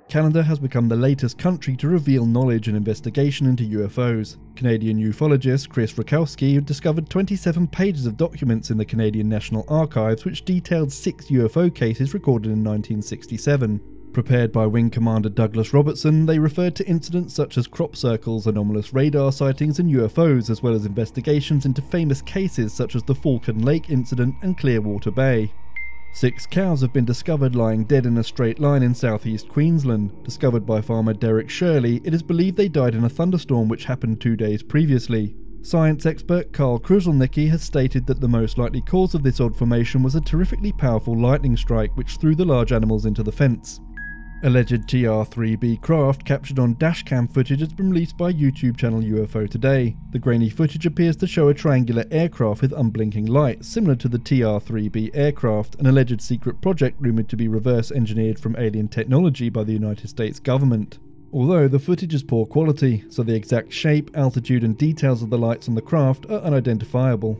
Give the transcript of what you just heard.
Canada has become the latest country to reveal knowledge and investigation into UFOs. Canadian ufologist Chris Rakowski discovered 27 pages of documents in the Canadian National Archives which detailed 6 UFO cases recorded in 1967. Prepared by Wing Commander Douglas Robertson, they referred to incidents such as crop circles, anomalous radar sightings and UFOs, as well as investigations into famous cases such as the Falcon Lake incident and Clearwater Bay. 6 cows have been discovered lying dead in a straight line in southeast Queensland. Discovered by farmer Derek Shirley, it is believed they died in a thunderstorm which happened 2 days previously. Science expert Karl Kruzelnicki has stated that the most likely cause of this odd formation was a terrifically powerful lightning strike which threw the large animals into the fence. Alleged TR-3B craft captured on dashcam footage has been released by YouTube channel UFO Today. The grainy footage appears to show a triangular aircraft with unblinking lights, similar to the TR-3B aircraft, an alleged secret project rumoured to be reverse engineered from alien technology by the United States government. Although the footage is poor quality, so the exact shape, altitude and details of the lights on the craft are unidentifiable.